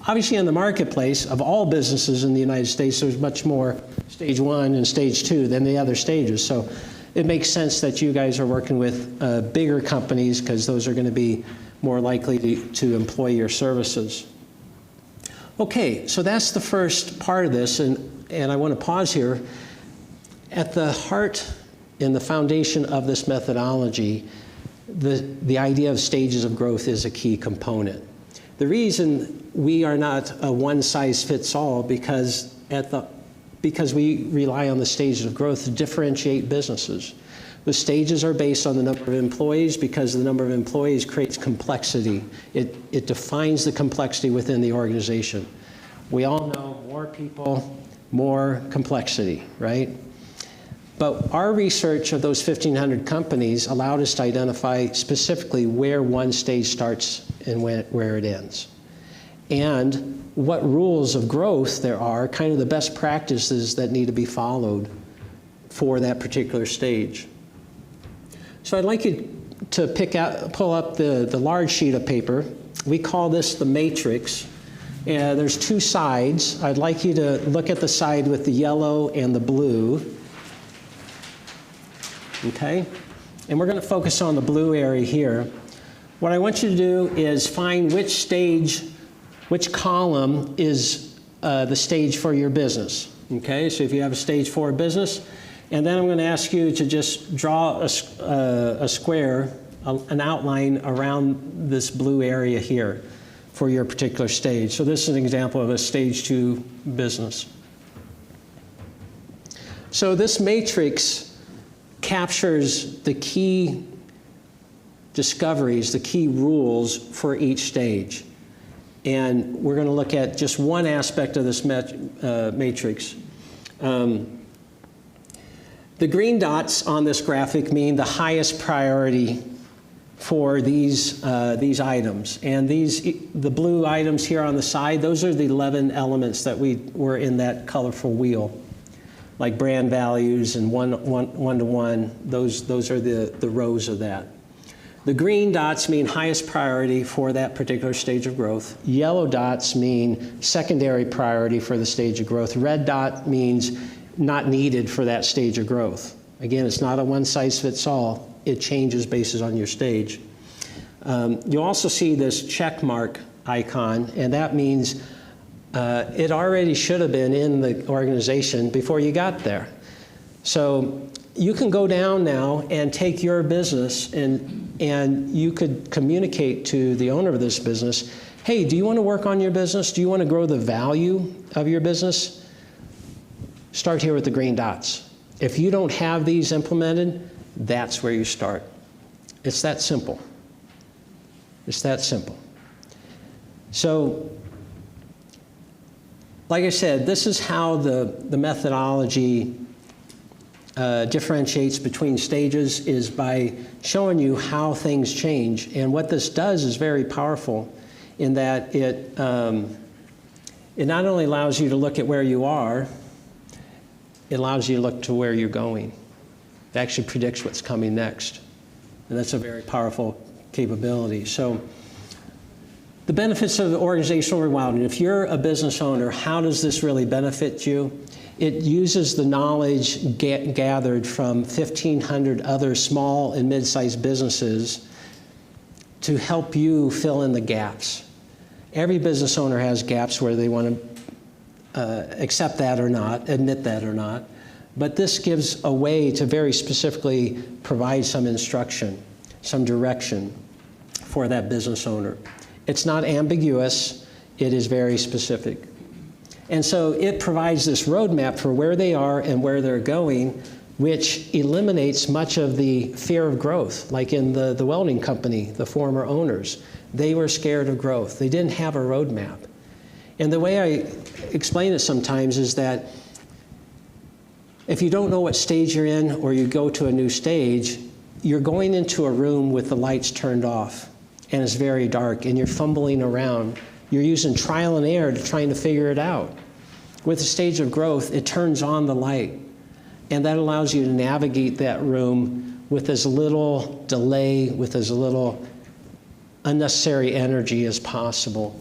Speaker 2: Obviously in the marketplace of all businesses in the United States, there's much more stage 1 and stage 2 than the other stages. So it makes sense that you guys are working with bigger companies because those are going to be more likely to employ your services. Okay, so that's the first part of this, and I want to pause here. At the heart and the foundation of this methodology, the idea of stages of growth is a key component. The reason we are not a one-size-fits-all because we rely on the stages of growth to differentiate businesses. The stages are based on the number of employees because the number of employees creates complexity. It defines the complexity within the organization. We all know more people, more complexity, right? But our research of those 1,500 companies allowed us to identify specifically where one stage starts and where it ends. And what rules of growth there are, kind of the best practices that need to be followed for that particular stage. So I'd like you to pull up the large sheet of paper. We call this the matrix. And there's 2 sides. I'd like you to look at the side with the yellow and the blue. Okay? And we're going to focus on the blue area here. What I want you to do is find which column is the stage for your business. Okay, so if you have a stage 4 business, and then I'm going to ask you to just draw a square, an outline around this blue area here for your particular stage. So this is an example of a stage 2 business. So this matrix captures the key discoveries, the key rules for each stage. And we're going to look at just one aspect of this matrix. The green dots on this graphic mean the highest priority for these items. And the blue items here on the side, those are the 11 elements that were in that colorful wheel, like brand values and one-to-one. Those are the rows of that. The green dots mean highest priority for that particular stage of growth. Yellow dots mean secondary priority for the stage of growth. Red dot means not needed for that stage of growth. Again, it's not a one-size-fits-all. It changes based on your stage. You'll also see this check mark icon, and that means it already should have been in the organization before you got there. So you can go down now and take your business and you could communicate to the owner of this business, hey, do you want to work on your business? Do you want to grow the value of your business? Start here with the green dots. If you don't have these implemented, that's where you start. It's that simple. It's that simple. So, like I said, this is how the methodology differentiates between stages, is by showing you how things change. And what this does is very powerful in that it not only allows you to look at where you are, it allows you to look to where you're going. It actually predicts what's coming next. And that's a very powerful capability. So the benefits of organizational rewilding. If you're a business owner, how does this really benefit you? It uses the knowledge gathered from 1,500 other small and mid-sized businesses to help you fill in the gaps. Every business owner has gaps where they want to accept that or not, admit that or not. But this gives a way to very specifically provide some instruction, some direction for that business owner. It's not ambiguous, it is very specific. And so it provides this roadmap for where they are and where they're going, which eliminates much of the fear of growth. Like in the welding company, the former owners, they were scared of growth. They didn't have a roadmap. And the way I explain it sometimes is that if you don't know what stage you're in, or you go to a new stage, you're going into a room with the lights turned off, and it's very dark, and you're fumbling around. You're using trial and error to trying to figure it out. With the stage of growth, it turns on the light, and that allows you to navigate that room with as little delay, with as little unnecessary energy as possible.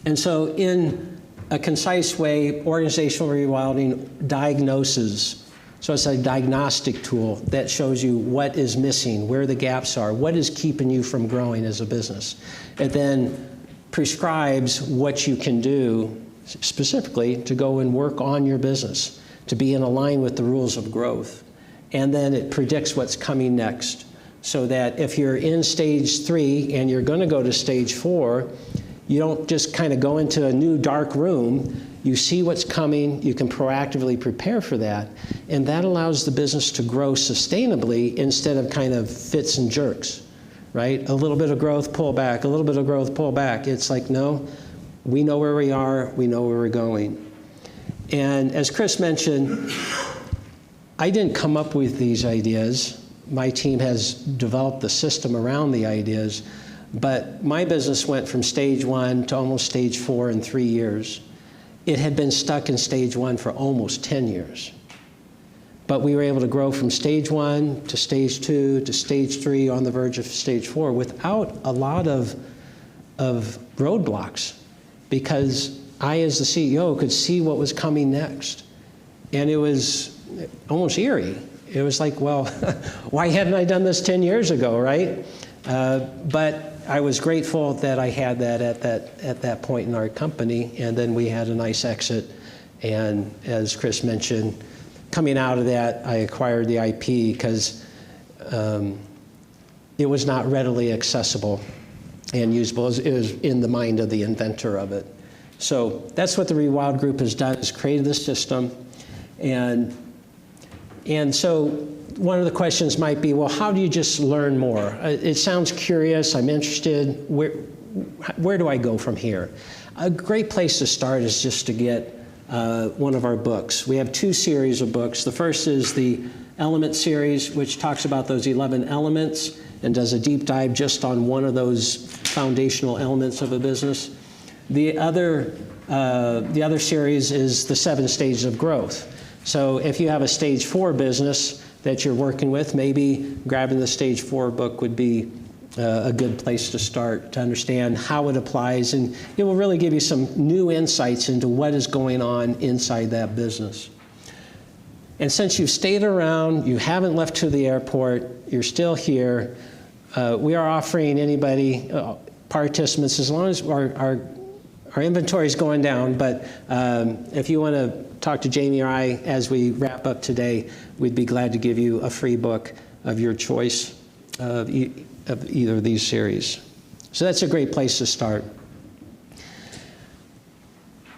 Speaker 2: And so in a concise way, organizational rewilding diagnoses. So it's a diagnostic tool that shows you what is missing, where the gaps are, what is keeping you from growing as a business. It then prescribes what you can do specifically to go and work on your business, to be in line with the rules of growth. And then it predicts what's coming next, so that if you're in stage 3 and you're going to go to stage 4, you don't just kind of go into a new dark room. You see what's coming, you can proactively prepare for that, and that allows the business to grow sustainably instead of kind of fits and jerks, right? A little bit of growth, pull back, a little bit of growth, pull back. It's like, no, we know where we are, we know where we're going. And as Chris mentioned, I didn't come up with these ideas. My team has developed the system around the ideas, but my business went from stage 1 to almost stage 4 in 3 years. It had been stuck in stage 1 for almost 10 years. But we were able to grow from stage 1 to stage 2 to stage 3, on the verge of stage 4, without a lot of roadblocks, because I, as the CEO, could see what was coming next. And it was almost eerie. It was like, well, why hadn't I done this 10 years ago, right? But I was grateful that I had that at that point in our company, and then we had a nice exit. And as Chris mentioned, coming out of that, I acquired the IP because it was not readily accessible and usable. It was in the mind of the inventor of it. So that's what the ReWild group has done, is created this system. And And so one of the questions might be, well, how do you just learn more? It sounds curious, I'm interested, where do I go from here? A great place to start is just to get one of our books. We have 2 series of books. The first is the Element series, which talks about those 11 elements and does a deep dive just on one of those foundational elements of a business. The other series is the 7 stages of growth. So if you have a stage 4 business that you're working with, maybe grabbing the stage 4 book would be a good place to start to understand how it applies, and it will really give you some new insights into what is going on inside that business. And since you've stayed around, you haven't left to the airport, you're still here, we are offering anybody, participants, as long as our inventory is going down, but if you want to talk to Jamie or I as we wrap up today, we'd be glad to give you a free book of your choice of either of these series. So that's a great place to start.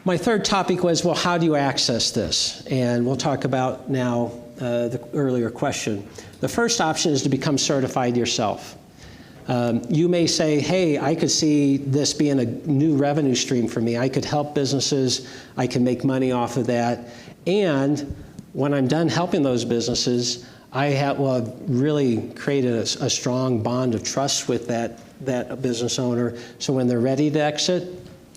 Speaker 2: My third topic was, well, how do you access this? And we'll talk about now the earlier question. The first option is to become certified yourself. You may say, hey, I could see this being a new revenue stream for me. I could help businesses. I can make money off of that. And when I'm done helping those businesses, I will have really created a strong bond of trust with that business owner. So when they're ready to exit,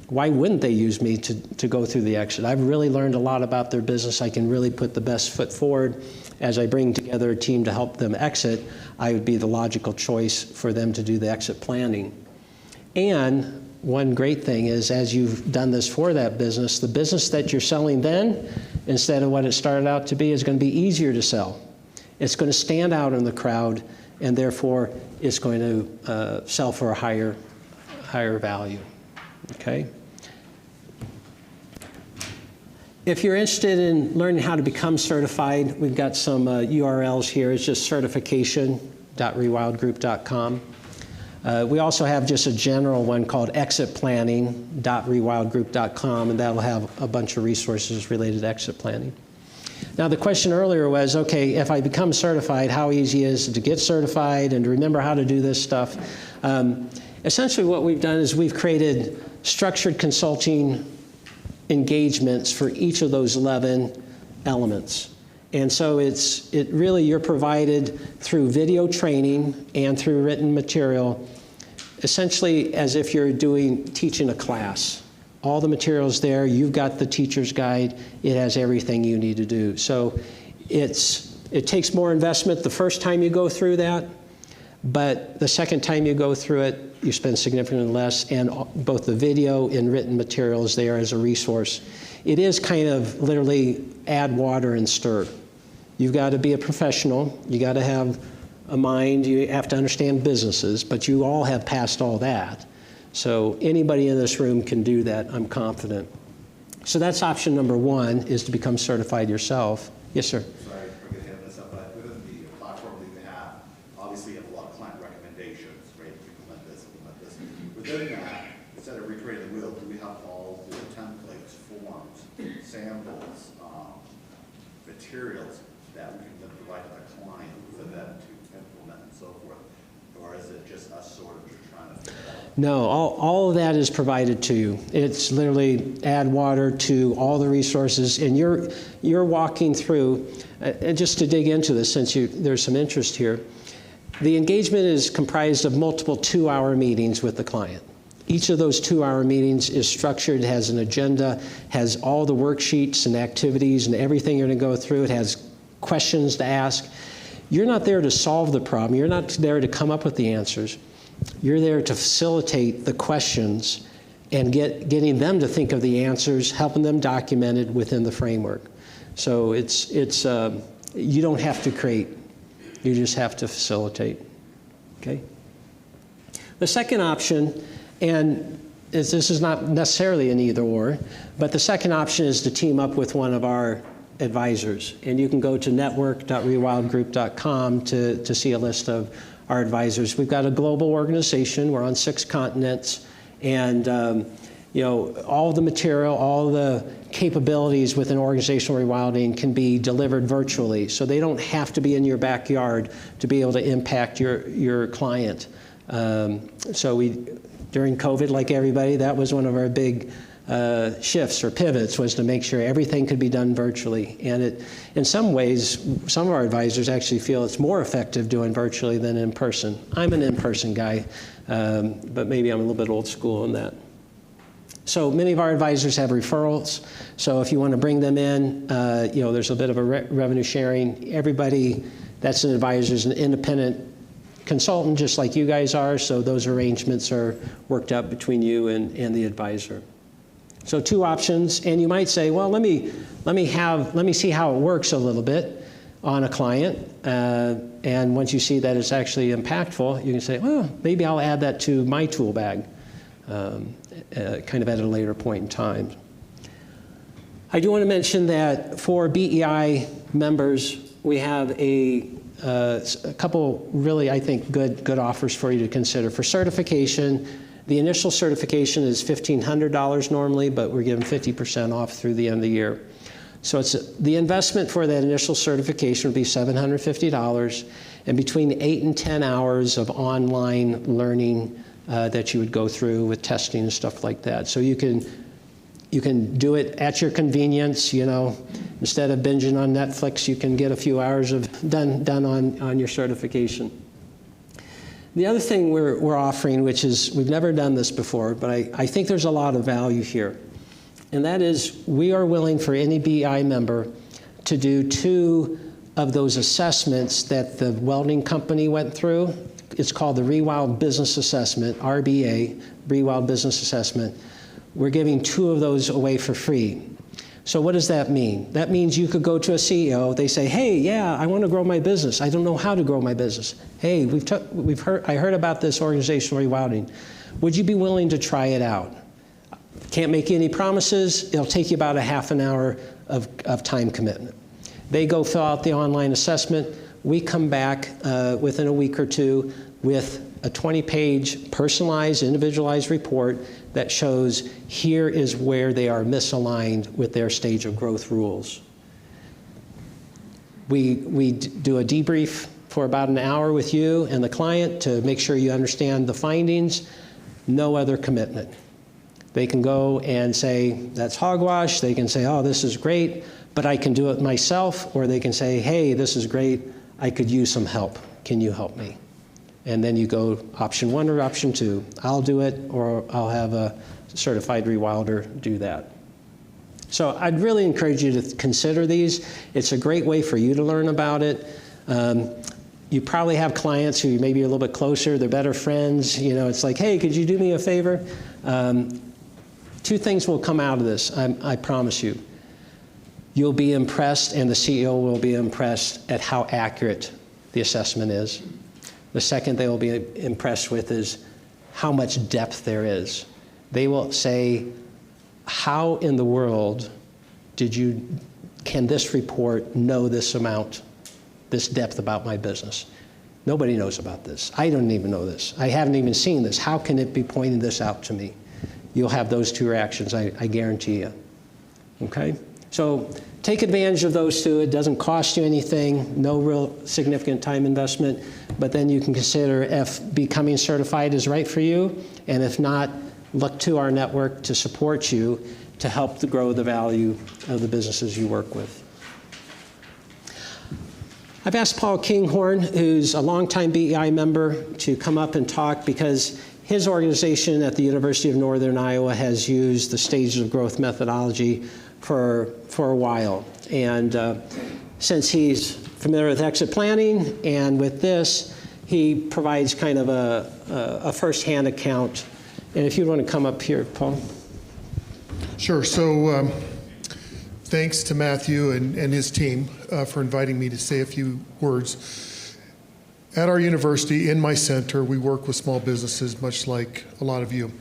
Speaker 2: why wouldn't they use me to go through the exit? I've really learned a lot about their business. I can really put the best foot forward. As I bring together a team to help them exit, I would be the logical choice for them to do the exit planning. And one great thing is, as you've done this for that business, the business that you're selling then, instead of what it started out to be, is going to be easier to sell. It's going to stand out in the crowd, and therefore it's going to sell for a higher value. Okay? If you're interested in learning how to become certified, we've got some URLs here. It's just certification.rewildgroup.com. We also have just a general one called exitplanning.rewildgroup.com, and that'll have a bunch of resources related to exit planning. Now, the question earlier was, okay, if I become certified, how easy is it to get certified and to remember how to do this stuff? Essentially, what we've done is we've created structured consulting engagements for each of those 11 elements. And so you're provided through video training and through written material, essentially as if you're teaching a class. All the material's there, you've got the teacher's guide, it has everything you need to do. So it takes more investment the first time you go through that, but the second time you go through it, you spend significantly less, and both the video and written material is there as a resource. It is kind of literally add water and stir. You've got to be a professional, you got to have a mind, you have to understand businesses, but you all have passed all that. So anybody in this room can do that, I'm confident. So that's option number 1, is to become certified yourself. Yes, sir?
Speaker 8: Sorry for getting this up, but within the platform that you have, obviously you have a lot of client recommendations, right? Implement this, implement this. Within that, instead of recreating the wheel, do we have all the templates, forms, samples, materials that we can then provide to the client for them to implement and so forth? Or is it just us sort of just trying to figure it out?
Speaker 2: No, all of that is provided to you. It's literally add water to all the resources, and you're walking through, and just to dig into this since there's some interest here, the engagement is comprised of multiple 2-hour meetings with the client. Each of those 2-hour meetings is structured, has an agenda, has all the worksheets and activities and everything you're going to go through. It has questions to ask. You're not there to solve the problem. You're not there to come up with the answers. You're there to facilitate the questions and getting them to think of the answers, helping them documented within the framework. So you don't have to create. You just have to facilitate. Okay? The second option, and this is not necessarily an either or, but the second option is to team up with one of our advisors. And you can go to network.rewildgroup.com to see a list of our advisors. We've got a global organization. We're on 6 continents. And all the material, all the capabilities within organizational rewilding can be delivered virtually. So they don't have to be in your backyard to be able to impact your client. So during COVID, like everybody, that was one of our big shifts or pivots, was to make sure everything could be done virtually. And in some ways, some of our advisors actually feel it's more effective doing virtually than in person. I'm an in-person guy, but maybe I'm a little bit old school in that. So many of our advisors have referrals. So if you want to bring them in, there's a bit of a revenue sharing. Everybody that's an advisor is an independent consultant, just like you guys are. So those arrangements are worked out between you and the advisor. So 2 options, and you might say, well, let me see how it works a little bit on a client. And once you see that it's actually impactful, you can say, well, maybe I'll add that to my tool bag. Kind of at a later point in time. I do want to mention that for BEI members, we have a couple really, I think, good offers for you to consider. For certification, the initial certification is $1,500 normally, but we're giving 50% off through the end of the year. So the investment for that initial certification would be $750, and between 8 and 10 hours of online learning that you would go through with testing and stuff like that. So you can do it at your convenience. Instead of binging on Netflix, you can get a few hours of done on your certification. The other thing we're offering, which is, we've never done this before, but I think there's a lot of value here. And that is, we are willing for any BEI member to do 2 of those assessments that the welding company went through. It's called the ReWild Business Assessment, RBA, ReWild Business Assessment. We're giving 2 of those away for free. So what does that mean? That means you could go to a CEO, they say, hey, yeah, I want to grow my business. I don't know how to grow my business. Hey, I heard about this organizational rewilding. Would you be willing to try it out? Can't make any promises. It'll take you about a half an hour of time commitment. They go fill out the online assessment. We come back within a week or 2 with a 20-page personalized, individualized report that shows here is where they are misaligned with their stage of growth rules. We do a debrief for about an hour with you and the client to make sure you understand the findings. No other commitment. They can go and say, that's hogwash. They can say, oh, this is great, but I can do it myself. Or they can say, hey, this is great. I could use some help. Can you help me? And then you go option 1 or option 2. I'll do it, or I'll have a certified rewilder do that. So I'd really encourage you to consider these. It's a great way for you to learn about it. You probably have clients who maybe are a little bit closer, they're better friends. It's like, hey, could you do me a favor? 2 things will come out of this, I promise you. You'll be impressed, and the CEO will be impressed at how accurate the assessment is. The second they will be impressed with is how much depth there is. They will say, how in the world can this report know this amount, this depth about my business? Nobody knows about this. I don't even know this. I haven't even seen this. How can it be pointing this out to me? You'll have those 2 reactions, I guarantee you. Okay? So take advantage of those 2. It doesn't cost you anything, no real significant time investment, but then you can consider if becoming certified is right for you, and if not, look to our network to support you to help to grow the value of the businesses you work with. I've asked Paul Kinghorn, who's a longtime BEI member, to come up and talk because his organization at the University of Northern Iowa has used the stages of growth methodology for a while. And since he's familiar with exit planning and with this, he provides kind of a first-hand account. And if you want to come up here, Paul.
Speaker 9: Sure. So thanks to Matthew and his team for inviting me to say a few words. At our university, in my center, we work with small businesses, much like a lot of you.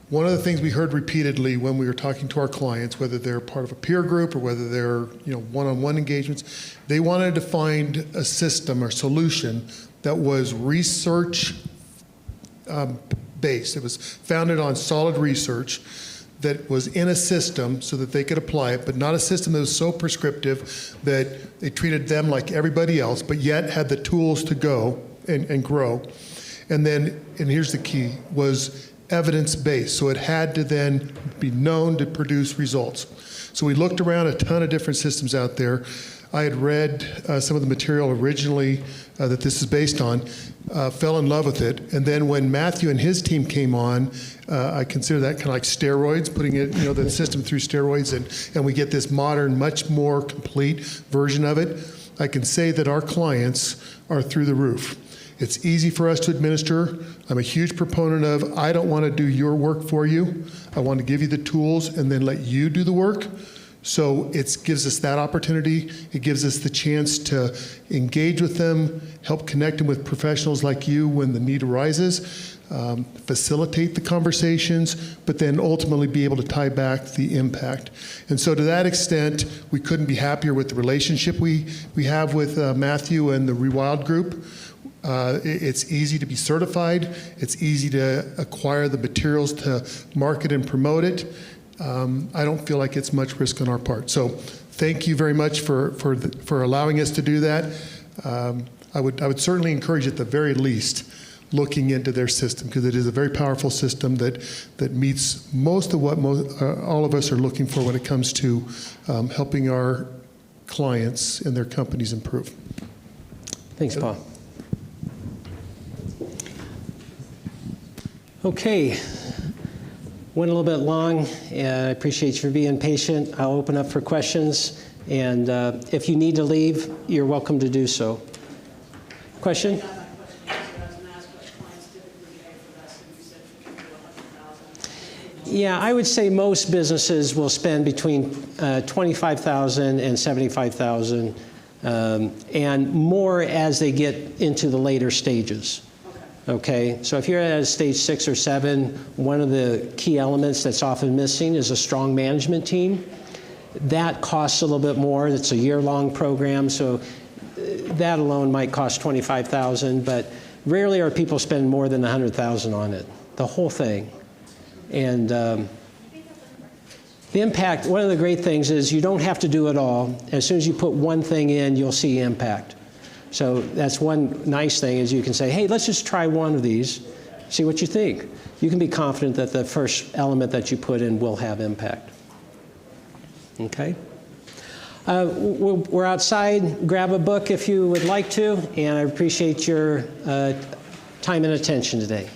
Speaker 9: One of the things we heard repeatedly when we were talking to our clients, whether they're part of a peer group or whether they're one-on-one engagements, they wanted to find a system or solution that was research based. It was founded on solid research that was in a system so that they could apply it, but not a system that was so prescriptive that they treated them like everybody else, but yet had the tools to go and grow. And then, and here's the key, was evidence-based. So it had to then be known to produce results. So we looked around a ton of different systems out there. I had read some of the material originally that this is based on, fell in love with it. And then when Matthew and his team came on, I consider that kind of like steroids, putting it, the system through steroids, and we get this modern, much more complete version of it. I can say that our clients are through the roof. It's easy for us to administer. I'm a huge proponent of, I don't want to do your work for you. I want to give you the tools and then let you do the work. So it gives us that opportunity. It gives us the chance to engage with them, help connect them with professionals like you when the need arises, facilitate the conversations, but then ultimately be able to tie back the impact. And so to that extent, we couldn't be happier with the relationship we have with Matthew and the ReWild group. It's easy to be certified. It's easy to acquire the materials to market and promote it. I don't feel like it's much risk on our part. So thank you very much for allowing us to do that. I would certainly encourage at the very least looking into their system, because it is a very powerful system that meets most of what all of us are looking for when it comes to helping our clients and their companies improve.
Speaker 2: Thanks, Paul. Okay, went a little bit long, and I appreciate you for being patient. I'll open up for questions, and if you need to leave, you're welcome to do so. Question? Yeah, I would say most businesses will spend between $25,000 and $75,000, and more as they get into the later stages. Okay, so if you're at a stage 6 or 7, one of the key elements that's often missing is a strong management team. That costs a little bit more. It's a year-long program, so that alone might cost $25,000, but rarely are people spending more than $100,000 on it, the whole thing. And the impact, one of the great things is you don't have to do it all. As soon as you put one thing in, you'll see impact. So that's one nice thing, is you can say, hey, let's just try one of these, see what you think. You can be confident that the first element that you put in will have impact. Okay? We're outside. Grab a book if you would like to, and I appreciate your time and attention today.